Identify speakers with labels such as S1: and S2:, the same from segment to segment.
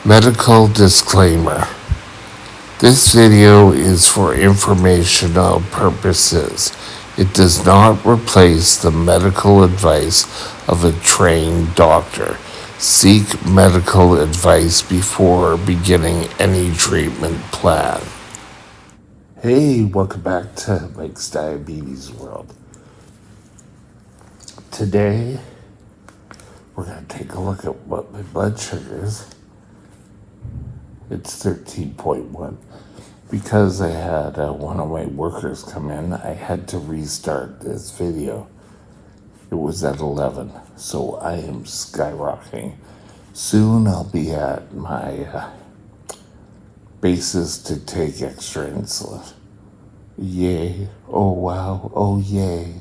S1: Medical disclaimer. This video is for informational purposes. It does not replace the medical advice of a trained doctor. Seek medical advice before beginning any treatment plan. Hey, welcome back to Mike's Diabetes World. Today, we're going to take a look at what my blood sugar is. It's 13.1. Because I had one of my workers come in, I had to restart this video. It was at 11, so I am skyrocketing. Soon I'll be at my basis to take extra insulin. Yay. Oh wow. Oh yay.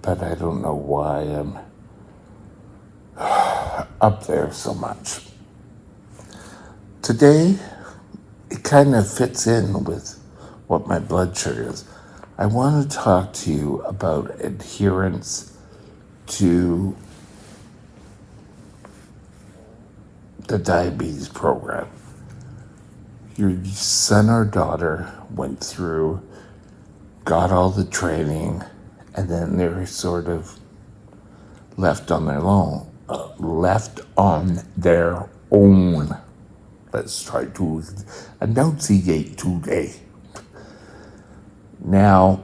S1: But I don't know why I'm up there so much. Today, it kind of fits in with what my blood sugar is. I want to talk to you about adherence to the diabetes program. Your son or daughter went through, got all the training, and then they're sort of left on their own. Let's try to enunciate today. Now,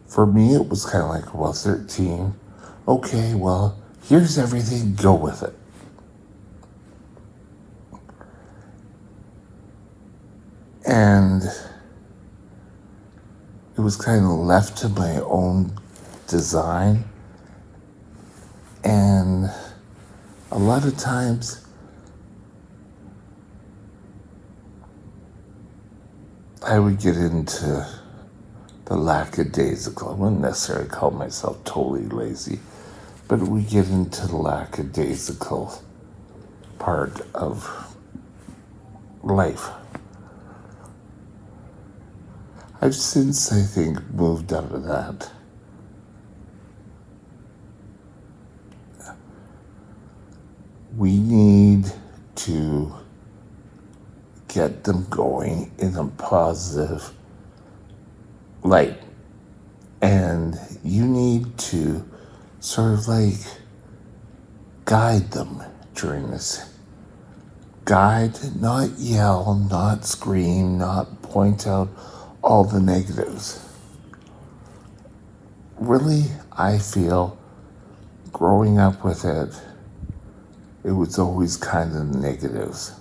S1: for me, it was kind of like, well, 13. Okay, well, here's everything, go with it. And it was kind of left to my own design. And a lot of times, I would get into the lackadaisical. I wouldn't necessarily call myself totally lazy, but we get into the lackadaisical part of life. I've since, I think, moved out of that. We need to get them going in a positive light. And you need to sort of like guide them during this. Guide, not yell, not scream, not point out all the negatives. Really, I feel growing up with it, it was always kind of negatives.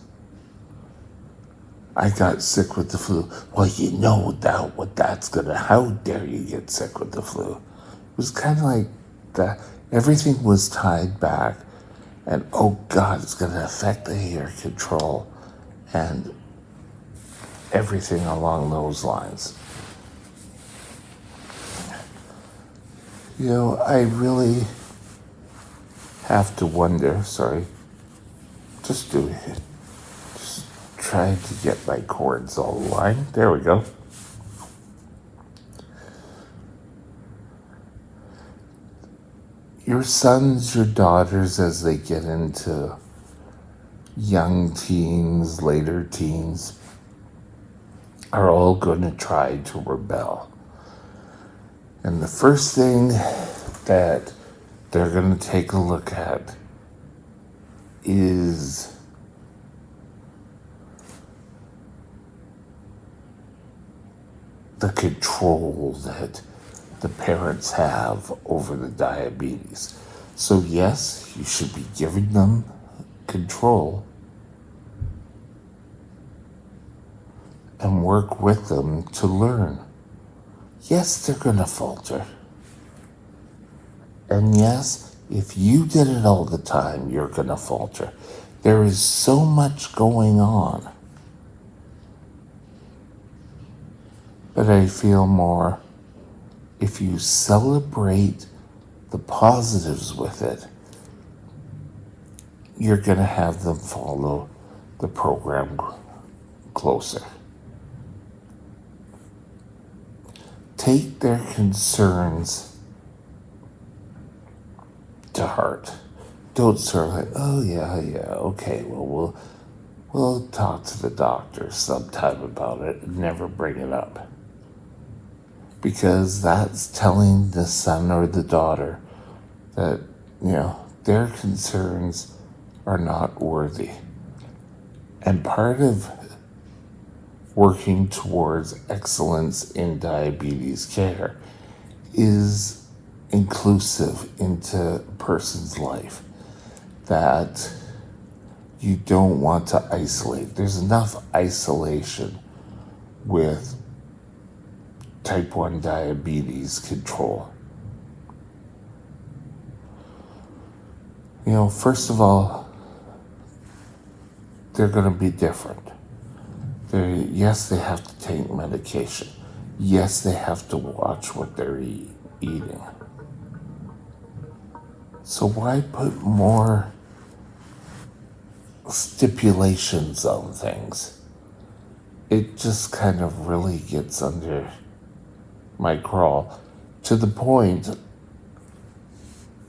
S1: I got sick with the flu. Well, you know that what that's gonna, how dare you get sick with the flu? It was kind of like that. Everything was tied back, and oh God, it's gonna affect the air control and everything along those lines. You know, I really have to wonder, just do it. Just try to get my chords all aligned. There we go. Your sons, your daughters, as they get into young teens, later teens, are all going to try to rebel. And the first thing that they're going to take a look at is the control that the parents have over the diabetes. So yes, you should be giving them control and work with them to learn. Yes, they're going to falter. And yes, if you did it all the time, you're going to falter. There is so much going on. But I feel more, if you celebrate the positives with it, you're going to have them follow the program closer. Take their concerns to heart. don't sort of like, oh yeah, okay, well we'll talk to the doctor sometime about it and never bring it up. Because that's telling the son or the daughter that, their concerns are not worthy. And part of working towards excellence in diabetes care is inclusive into a person's life, that you don't want to isolate. There's enough isolation with type 1 diabetes control. First of all, they're going to be different. Yes, they have to take medication. Yes, they have to watch what they're eating. So why put more stipulations on things? It just kind of really gets under my crawl, to the point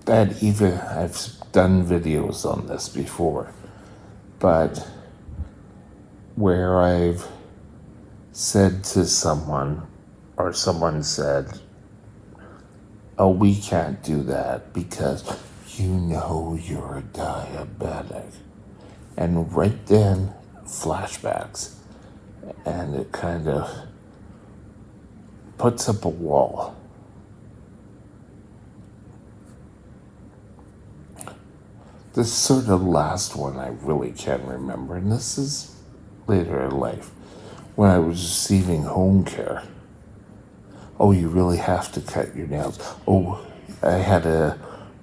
S1: that even I've done videos on this before, but where I've said to someone, or someone said, oh, we can't do that because you're a diabetic. And right then, flashbacks, and it kind of puts up a wall. This sort of last one I really can't remember, and this is later in life, when I was receiving home care. Oh, you really have to cut your nails. Oh, I had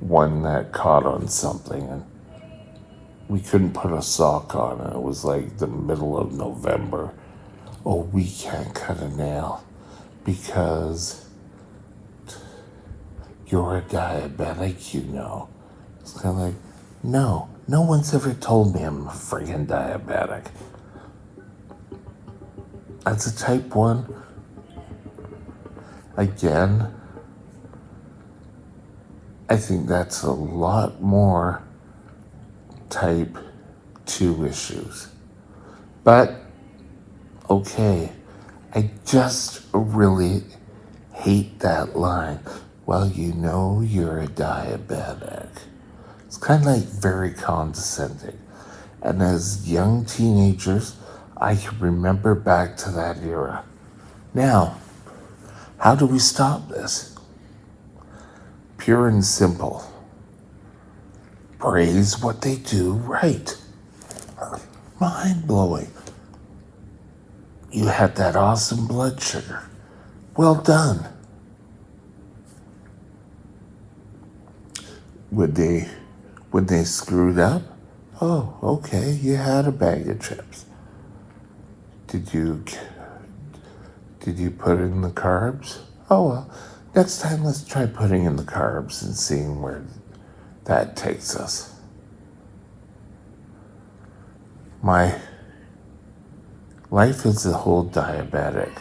S1: one that caught on something, and we couldn't put a sock on, and it was like the middle of November. Oh, we can't cut a nail because you're a diabetic, It's kind of like, no one's ever told me I'm a friggin' diabetic. As a type 1, again, I think that's a lot more type 2 issues. But, okay, I just really hate that line. Well, you're a diabetic. It's kind of like very condescending. And as young teenagers, I can remember back to that era. Now, how do we stop this? Pure and simple. Praise what they do right. Mind-blowing. You had that awesome blood sugar. Well done. When they screwed up, oh, okay, you had a bag of chips. Did you put in the carbs? Oh, well, next time let's try putting in the carbs and seeing where that takes us. My life as a whole diabetic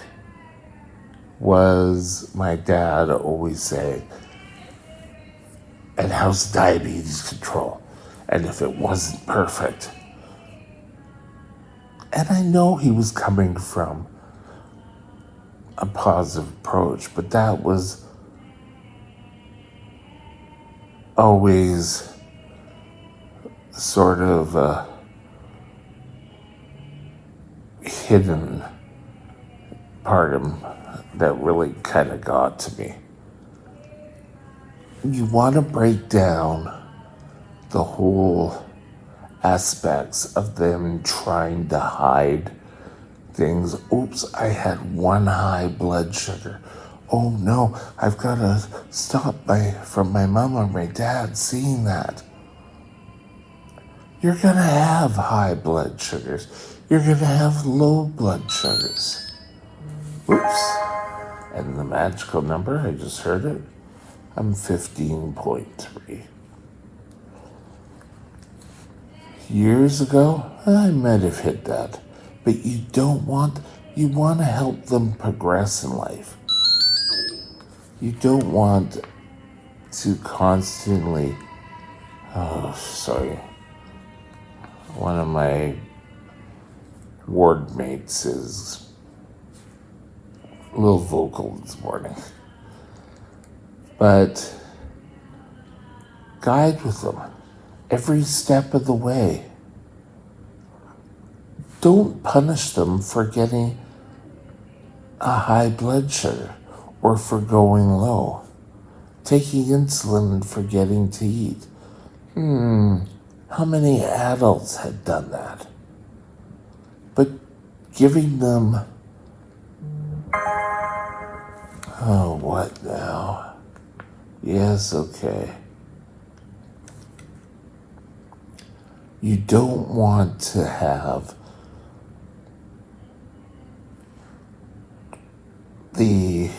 S1: was my dad always saying, and how's diabetes control? And if it wasn't perfect. And I know he was coming from a positive approach, but that was always sort of a hidden part of him that really kind of got to me. You want to break down the whole aspects of them trying to hide things. Oops, I had one high blood sugar. Oh no, I've got to stop from my mom or my dad seeing that. You're going to have high blood sugars. You're going to have low blood sugars. Oops. And the magical number, I just heard it. I'm 15.3. Years ago, I might have hit that. But you want to help them progress in life. You don't want to constantly Sorry. One of my ward mates is a little vocal this morning. But guide with them every step of the way. Don't punish them for getting a high blood sugar or for going low. Taking insulin and forgetting to eat. How many adults had done that? But giving them, oh, what now? Yes, okay. You don't want to have the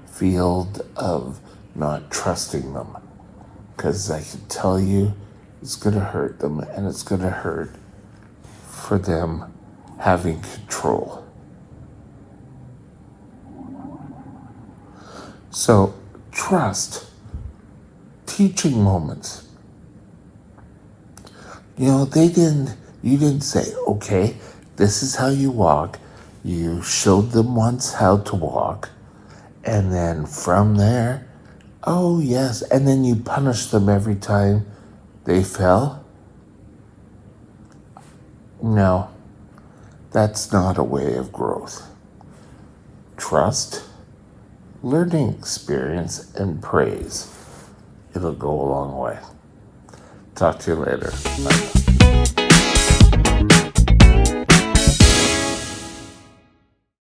S1: field of not trusting them, because I can tell you it's going to hurt them, and it's going to hurt for them having control. So trust. Teaching moments. You didn't say, okay, this is how you walk. You showed them once how to walk. And then from there, oh yes, and then you punish them every time they fell? No, that's not a way of growth. Trust, learning experience, and praise. It'll go a long way. Talk to you later. Bye.